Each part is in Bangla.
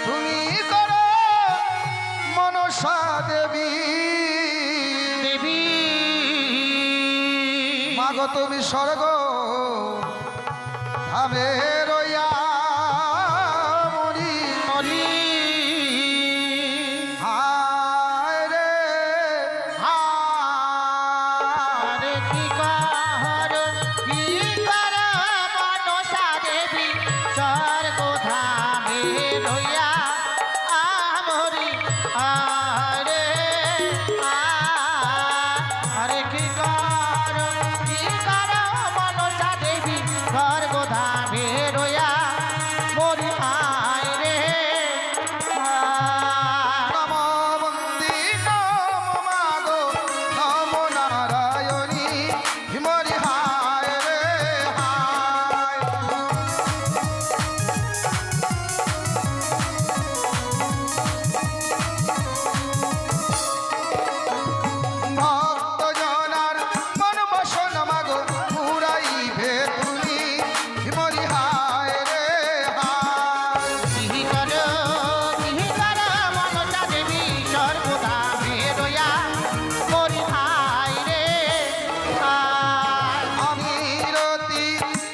তুমি করো মনসা দেবী দেবী মাগো তুমি স্বর্গ ধামে রইয়া মরি মরি হায় রে আরে কি কর মনসা দেবী স্বর্গ ধামে রইয়া আমরি আরে আরে কি কর মনসা দেবী স্বর্গ ধামে রইয়া মরি আয় রে নম বন্দী নম মাগো নম নারায়ণী মরি হায় রে হায় ভক্ত জনার মন বসন মাগো পুরাইবে তুমি মরি হায় রে হায় কি কর মনসা দেবী স্বর্গ ধামে রইয়া মরি আয় রে আমি রতি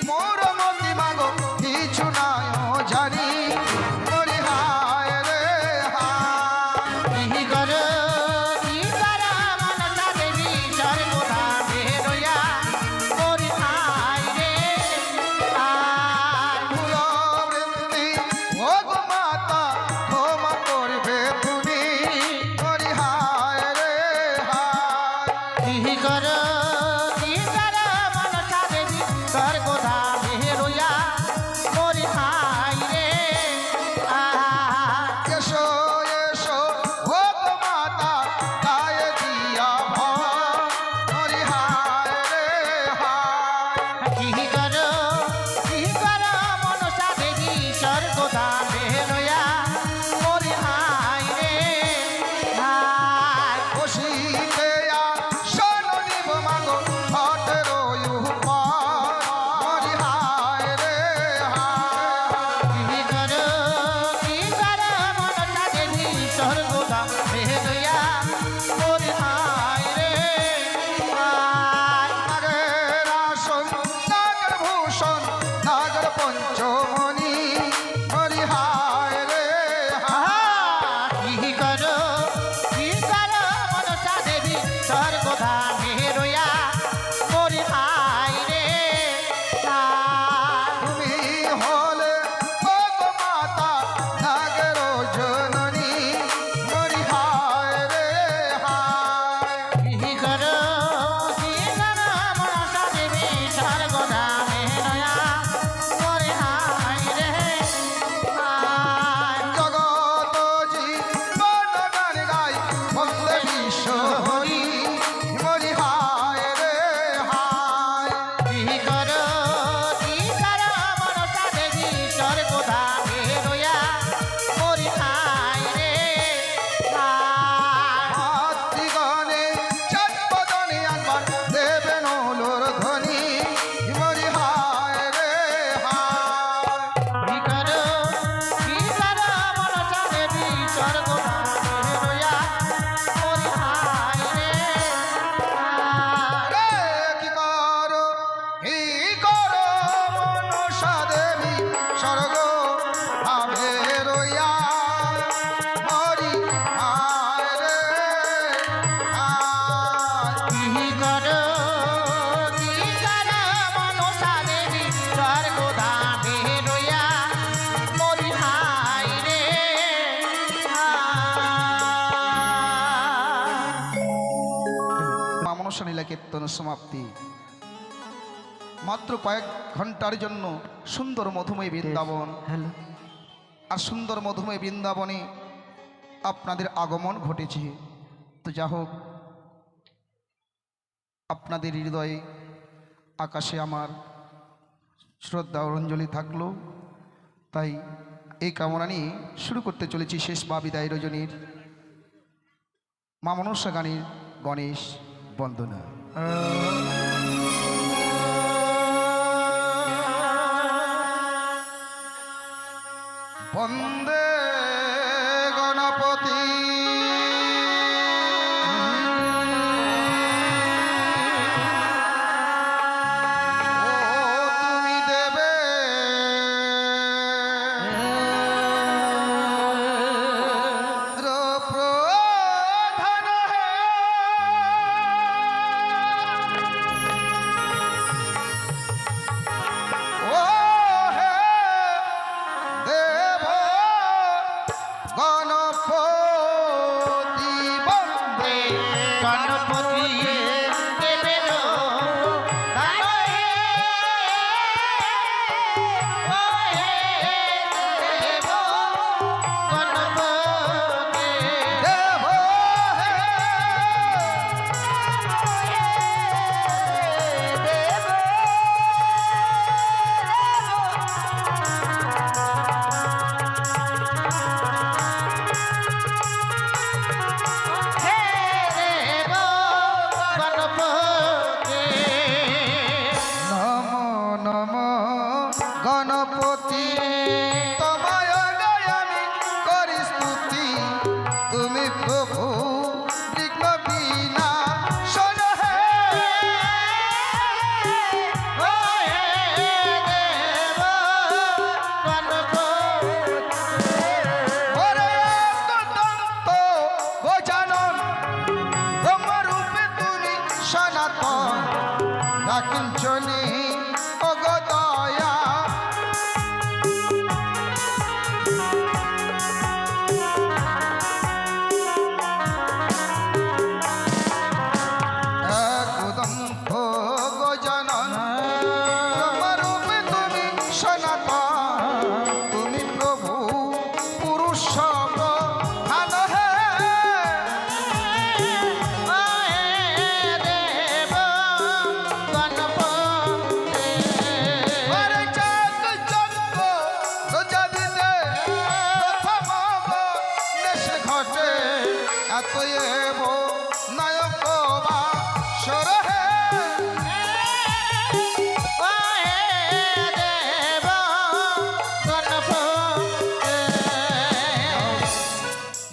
মোর মতি মাগো কিছু নাই জানি মরি হায় রে হায় কি কর মনসা দেবী স্বর্গ ধামে রইয়া মরি আয় রে ফুলবৃন্দি ভোগ মাতা ক্ষমা করবে তুমি মরি হায় রে হায় কি কর মনসা দেবী স্বর্গ ধামে রইয়া মরি আয় রে এসো এসো ভোগ মাতা গায়ে দিয়া মরি হায় রে হায় কি কর মনসা দেবী স্বর্গ ধামে রইয়া মরি আয় রে বসিতে আসন নিব মাগো ঘটের উপর মরি হায় রে হায় কি কর মনসা দেবী স্বর্গ ধামে রইয়া মরি আয় রে নাগের আসন নাগের ভূষণ নাগের পঞ্চমণি মরি হায় রে হায় কি কর মনসা দেবী স্বর্গ ধামে রইয়া মরি আয় রে তুমি হলে ভোগ মাতা নাগের জননী মরি হায় রে হায় কি কর মনসা দেবী স্বর্গ ধামে রইয়া মরি আয় রে জগত জীবন গান গাই বন্দে বিশ্ব হরি মরি হায় রে হায় কি কর মনসা দেবী স্বর্গ ধামে রইয়া মরি আয় রে মাতৃগণে চটপদনে একবার দেবেন ওলোর ধ্বনি মরি হায় রে হায় কি কর মনসা দেবী স্বর্গ ধামে রইয়া মরি আয় রে রে কি করো মনসা দেবী স্বর্গ ধামে রইয়া মরি হায় রে হায় কি কর মনসা দেবী স্বর্গ ধামে রইয়া মরি আয় রে মা মনসা লীলা কীর্তন সমাপ্তি। মাত্র কয়েক ঘন্টার জন্য সুন্দর মধুময় বৃন্দাবন হ্যালো আর সুন্দর মধুময় বৃন্দাবনে আপনাদের আগমন ঘটেছে। তো যা হোক, আপনাদের হৃদয়ে আকাশে আমার শ্রদ্ধা ও অঞ্জলি থাকলো। তাই এই কামনা নিয়ে শুরু করতে চলেছি শেষ বা বিদায় রজনীর মা মনসা গানের গণেশ বন্দনা। বন্দে গণপতি গণপতি তোমায় গায় আমি করি স্তুতি তুমি প্রভু বিঘ্ন বিনা শোন হে ওরে অনন্ত গজানন ব্রহ্মরূপে তুমি সনাতন রাখিঞ্চনি অগদয়া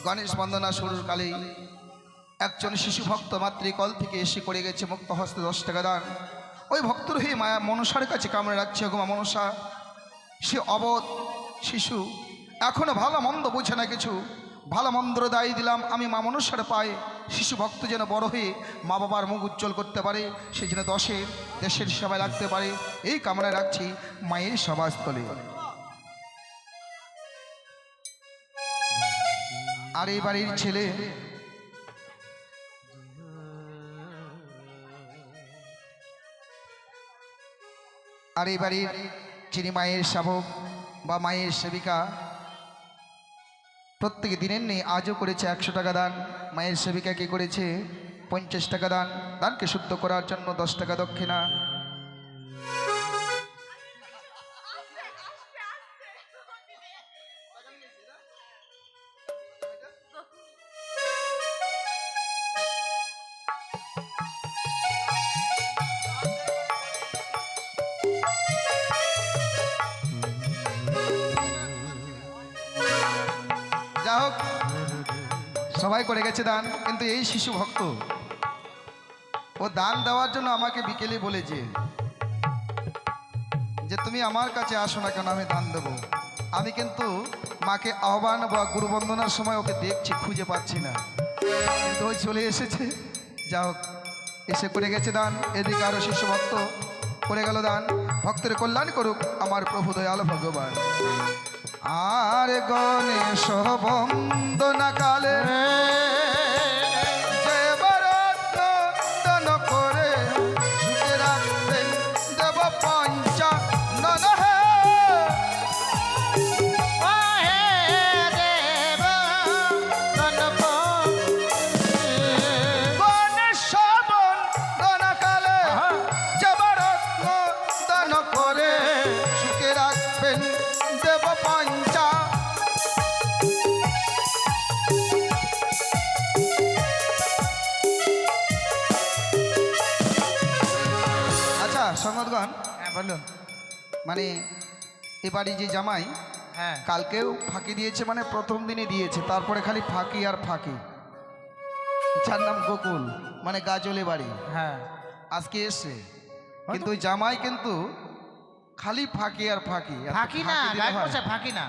গণেশ বন্দনা শুরুর কালেই একজন শিশু ভক্ত মাতৃকল থেকে এসে করে গেছে মুক্ত হস্তে 10 টাকা দান। ওই ভক্তর হয়ে মায়া মনসার কাছে কামড়ে রাখছে, গো মা মনসা, সে অবধ শিশু এখনো ভালো মন্দ বোঝে না কিছু, ভালো মন্দ দায়ী দিলাম আমি মা মনসার পায়ে, শিশু ভক্ত যেন বড় হয়ে মা বাবার মুখ উজ্জ্বল করতে পারে, সে যেন দেশের সেবায় লাগতে পারে, এই কামনায় রাখছি মায়ের সভাস্থলে। আর এই বাড়ির ছেলে আর এই বাড়ির যিনি মায়ের সেবক বা মায়ের সেবিকা, প্রত্যেক দিনের নেই আজও করেছে 100 টাকা দান। মায়ের সেবিকাকে করেছে 50 টাকা দান। দানকে শুদ্ধ করার জন্য 10 টাকা দক্ষিণা। যা হোক, সবাই করে গেছে দান, কিন্তু এই শিশু ভক্ত ও দান দেওয়ার জন্য আমাকে বিকেলে বলেছে যে তুমি আমার কাছে আসো না কেন, আমি দান দেবো। আমি কিন্তু মাকে আহ্বান বা গুরু বন্দনার সময় ওকে দেখছি, খুঁজে পাচ্ছি না, কিন্তু ওই চলে এসেছে। যা হোক, এসে করে গেছে দান। এদিকে আরো শিশু ভক্ত করে গেল দান। ভক্তের কল্যাণ করুক আমার প্রভু দয়াল ভগবান। আর গণেশ বন্দনা কালে যে বরত্ন দান করে সুখে রাখবেন দেব পঞ্চানন হে। গণেশ বন্দনা কালে যে বরত্ন দান করে সুখে রাখবেন দেব পঞ্চা। আচ্ছা সঙ্গতগণ, বলুন, মানে এবারে যে জামাই হ্যাঁ। কালকেও ফাঁকি দিয়েছে, মানে প্রথম দিনে দিয়েছে, তারপরে খালি ফাঁকি আর ফাঁকি। যার নাম গোকুল, মানে গাজলে বাড়ি, হ্যাঁ আজকে এসছে, কিন্তু ওই জামাই কিন্তু খালি ফাঁকি আর ফাঁকি। এত ফাঁকি না, দিলে গায়ে হয়? বসে ফাঁকি না,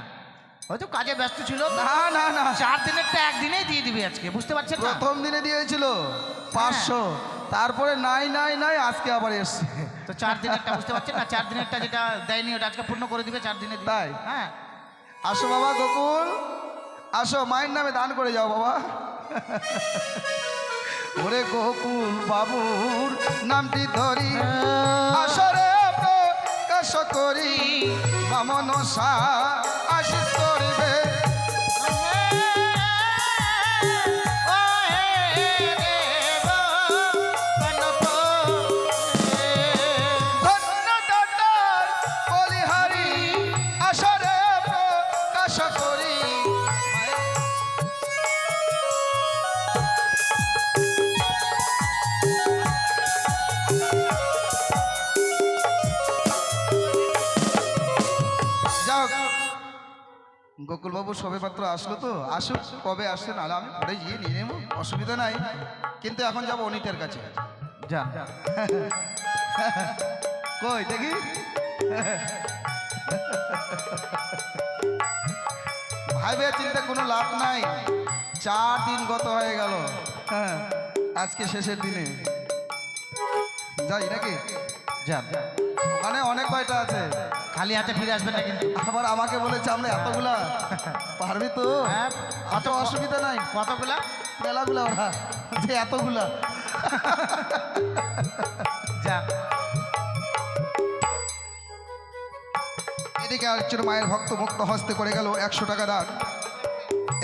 হয়তো কাজে ব্যস্ত ছিল। না না না, 4 দিনেরটা একদিনেই দিয়ে দিবি আজকে, বুঝতে পারছেন না? প্রথম দিনে দিয়েছিল 500, তারপরে নাই নাই নাই, আজকে আবার এসছে। তো 4 দিনেরটা বুঝতে পারছেন না, 4 দিনেরটা যেটা দেয়নি ওটা আজকে পূর্ণ করে দিবে 4 দিনে। তাই? হ্যাঁ। আসো বাবা গোকুল, আসো, মায়ের নামে দান করে যাও বাবা। ওরে গোকুল বাবুর নামটি ধরি, আসরে প্রকাশ করি, বামন আশিস করিবে। ধন্য দাতার বলিহারি, আসরে প্রকাশ করি। যাক, গোকুলবাবু সবে মাত্র আসলো, তো আসুক, কবে আসছে না আমি পরে গিয়ে নিয়ে নেবো, অসুবিধা নাই। কিন্তু এখন যাবো অনিতের কাছে। যা কই দেখি, ভাইবে চিন্তা কোনো লাভ নাই, 4 দিন গত হয়ে গেল, হ্যাঁ, আজকে শেষের দিনে যাই নাকি? যা, ওখানে অনেক কয়টা আছে, খালি হাতে ফিরে আসবেন না কিন্তু। আবার আমাকে বলেছে আমরা এতগুলা, পারবি তো? হ্যাঁ, অত অসুবিধা নাই, কতগুলা? মেলাগুলা ওরা যে এতগুলা। যা, এদিকে আরেকজন মায়ের ভক্ত মুক্ত হস্তে করে গেল 100 টাকা দান,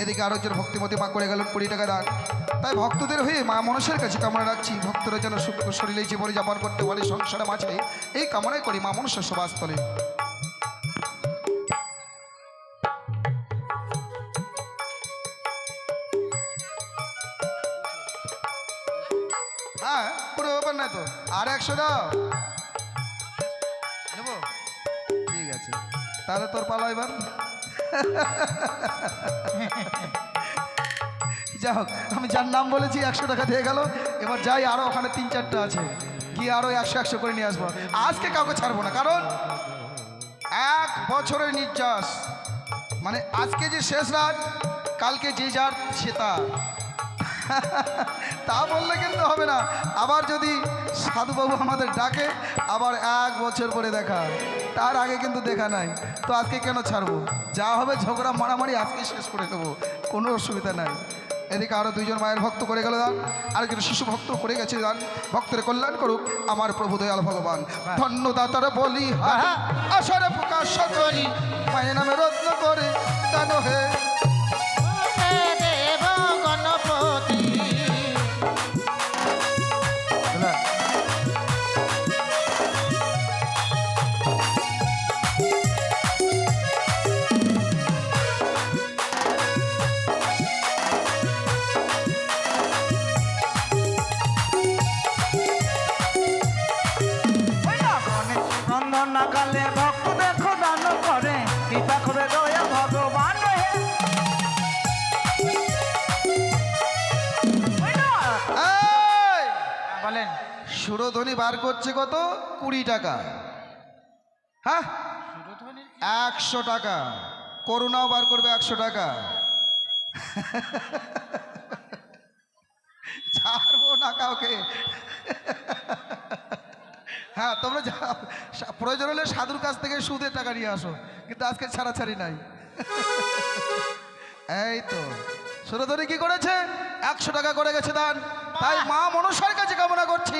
এদিকে আরেকজন ভক্তিমতী মা করে গেল 20 টাকা দান। তাই ভক্তদের হয়ে মা মনসার কাছে কামনা রাখছি, ভক্তরা যেন সুখ শরীরে জীবনে যাপন করতে পারে সংসারে মাঝে, এই কামনাই করি মা মনসার সভাস্থলে। হ্যাঁ, পুরো ব্যাপার নাই তো, আর 100 দাও নেবো, ঠিক আছে, তাহলে তোর পালা এবার। যাই হোক, আমি যার নাম বলেছি 100 টাকা দিয়ে গেল, এবার যাই, আরো ওখানে 3-4টা আছে, কি আরো 100-100 করে নিয়ে আসবো। আজকে কাউকে ছাড়বো না, কারণ 1 বছরের নির্যাস, মানে আজকে যে শেষ রাত, কালকে যে যার সে তার। তা বললে কিন্তু হবে না, আবার যদি সাধুবাবু আমাদের ডাকে, আবার 1 বছর পরে দেখা, তার আগে কিন্তু দেখা নাই, তো আজকে কেন ছাড়বো? যা হবে ঝগড়া মারামারি আজকে শেষ করে দেবো, কোনো অসুবিধা নাই। এদিকে আরো 2জন মায়ের ভক্ত করে গেল দান, আরেকজন শিশু ভক্ত করে গেছে দান। ভক্তের কল্যাণ করুক আমার প্রভু দয়াল ভগবান। ধন্য দাতার বলি আসরে প্রকাশ করি, মায়ের নামে রত্ন করে দান হে। দেব গণপতি। নাগালে ভক্ত দেখো দান করে, কৃপা করে দয়া ভগবান হে। এই, বলেন। সুরধ্বনি বার করছে কত? 20 টাকা। হ্যাঁ, 100 টাকা। করুণাও বার করবে 100 টাকা। ছাড়বো না কাউকে। হ্যাঁ, তোমরা প্রয়োজন হলে সাধুর কাছ থেকে সুদের টাকা নিয়ে আসো, কিন্তু আজকে ছাড়াছাড়ি নাই। এই তো সুরধনী কি করেছে? 100 টাকা করে গেছে দান। তাই মা মনসার কাছে কামনা করছি,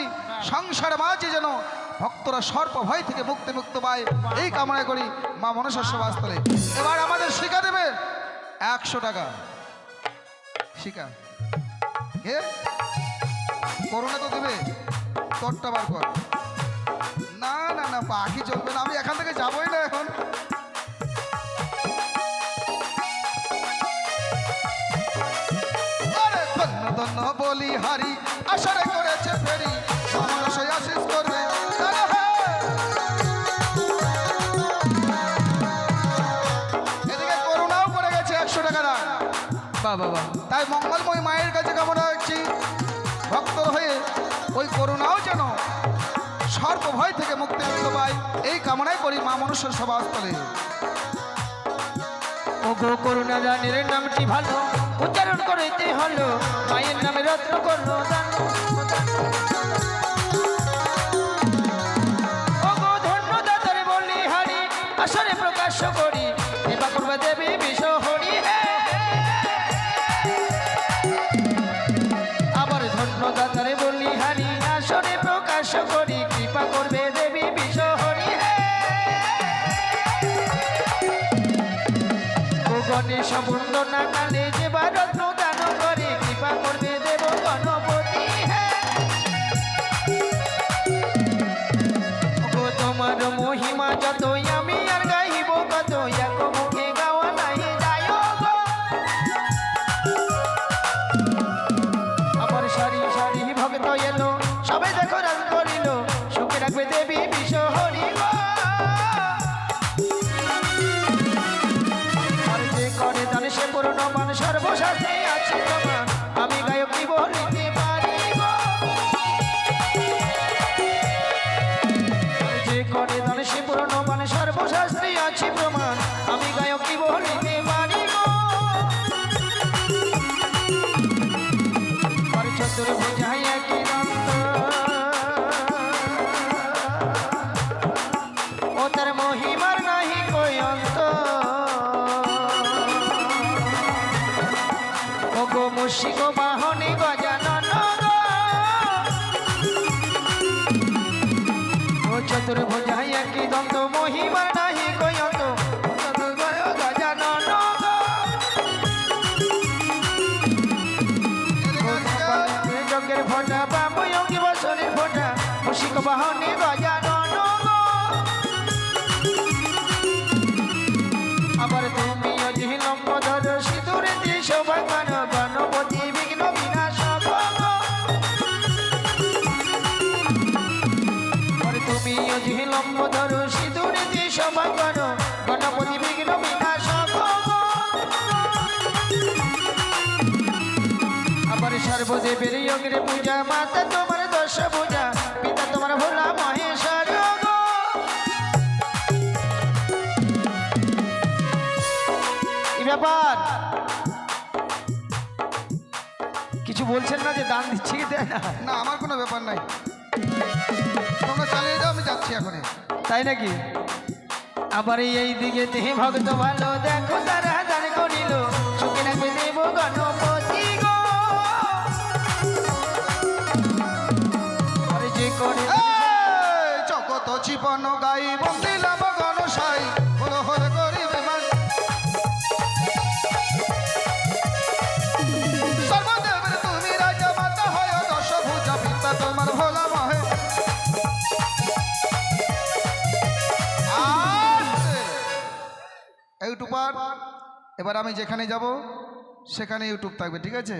সংসার মাঝে যেন ভক্তরা সর্প ভয় থেকে মুক্ত পায়, এই কামনা করি মা মনসার সভাস্থলে। এবার আমাদের শিখা দেবে 100 টাকা শিখা। হে করোনা তো দেবে, তোরটা বার কর। না না না, বাকি চলবে না, আমি এখান থেকে যাবোই না এখন। আরে ধন্য ধন্য বলি হারি, আশারে করেছে ফেরি, আমার আশায় আশিস করবে। বাহ বাহ বাহ। তাই মঙ্গলময় মায়ের কাছে কামনা রাখছি ভক্তর হয়ে ওই করুণাও যেন সর্ব ভয় থেকে মুক্তি দিতে পাই, এই কামনাই করি মা মনুষ্যের সভাস্থলে। ও গো করুণা রানীর নামটি ভালো উচ্চারণ করিতে হলো, মায়ের নামে রত্ন করলো দান। ও গো ধন্য দাতারে বলি হারি, আসরে প্রকাশ করি, কৃপা করবে দেবী বিষ হরি। আবার ধন্য দাতারে বলি হারি, আসরে প্রকাশ করি, কৃপা করবে দেবী বিষ হরি। গণেশ বন্দনা কালে যে রত্ন দান করে, কৃপা করবে দেব গণপতি। ও তোমার মহিমা যতই আমি আর গাইব কত, এক মুখে গাওয়া নাই যায় গো। আমার সারি সারি ভক্ত এলো, সবাই দেখো রান করিল, সুখে রাখবে দেবী বিষ হরি গো। করে দান সে পূর্ণমান, সর্বশাস্ত্রে আছে প্রমাণ, আমি গায়ক কি বলিতে পারি গো। যে করে দান সে পূর্ণমান, সর্বশাস্ত্রে আছে প্রমাণ, আমি গায়ক কি বলিতে পারি গো। চতুর্ভুজায় একই দন্ত, ও তার মহিমার নাহি কই অন্ত। গো মুশিক বাহনে গজানন গো, ও চতুর্ভুজায় একই দন্ত, মহিমা নাহি কয়ন্ত, গজানন গো। যজ্ঞের ফোঁটা বাময়ঙ্গি বছরের ফোঁটা, মুশিক বাহনে গজানন গো। আবার তুমি অজি লম্বধর সিঁদুরে দিয়ে শোভা করো, গণপতি বিঘ্ন বিনাশক গো। তুমি অজি লম্বধর সিঁদুরে দিয়ে শোভা করো, গণপতি বিঘ্ন বিনাশক গো। আবার সর্বদেবের যোগের পূজা, মাতা তোমার দশ পূজা, পিতা তোমার ভোলা মহেশ্বর গো। কি ব্যাপার, কিছু বলছেন না যে দান দিচ্ছি কি দেয় না? না, আমার কোনো ব্যাপার নাই, তোমরা চালিয়ে যাও, আমি যাচ্ছি এখন। তাই নাকি? আবার এই দিকে দেহে ভক্ত ভালো, দেখো তারা দান করিল, সুখে রাখবে দেব গণপতি গো। আরে যে করে জগত জীবন গাই বন্দিলাম গণসাই, হল হল করিবে মান। সর্বদেবের তুমি রাজা মাতা হয়, দশভুজা পিতা তোমার ভোলা মহে। ইউটিউবার, এবার আমি যেখানে যাব সেখানে ইউটিউব থাকবে, ঠিক আছে?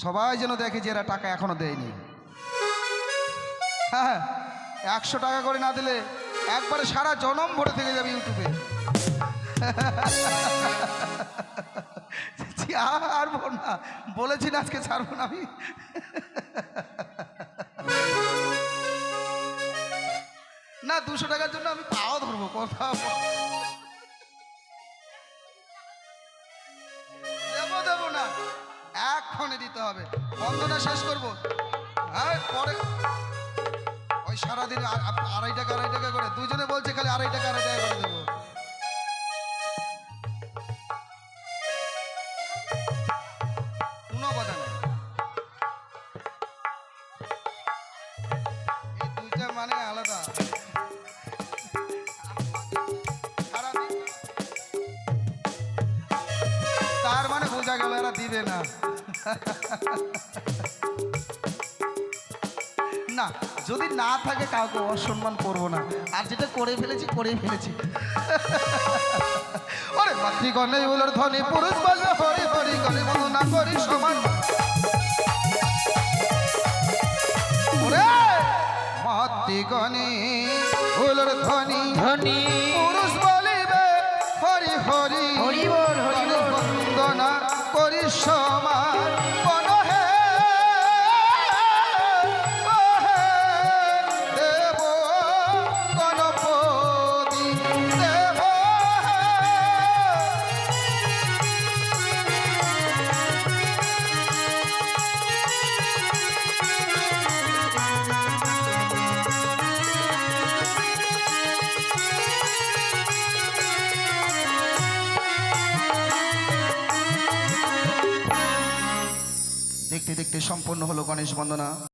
সবাই যেন দেখে যে এরা টাকা এখনো দেয়নি। হ্যাঁ, 100 টাকা করে না দিলে একবারে সারা জনম ভরে থেকে যাবে ইউটিউবে। আর বল না, বলেছি না আজকে ছাড়বো না আমি। না, 200 টাকার জন্য আমি পাও ধরবো, কথা দেবো না, এক্ষণে দিতে হবে। বন্ধনা শেষ করবো, হ্যাঁ পরে ওই সারাদিন 2.5 টাকা করে, দুজনে বলছে খালি 2.5 টাকা করে দেবো। কোনো কথা নেই, এই দুইটা মানে আলাদা। তার মানে বোঝা গেল এরা দিবে না। না, যদি না থাকে কাউকে অসম্মান করবো না, আর যেটা করে ফেলেছি করেই ফেলেছি। ওরে মাতৃগণে উলোর ধ্বনি, পুরুষ বলবে হরি হরি, গণে বন্ধু না করি সমান। ওরে মাতৃগণে উলোর ধ্বনি, ধনী পুরুষ বলিবে হরি হরি, হরি বল হরি বল, বন্দনা করি সম্পন্ন হলো গণেশ বন্দনা।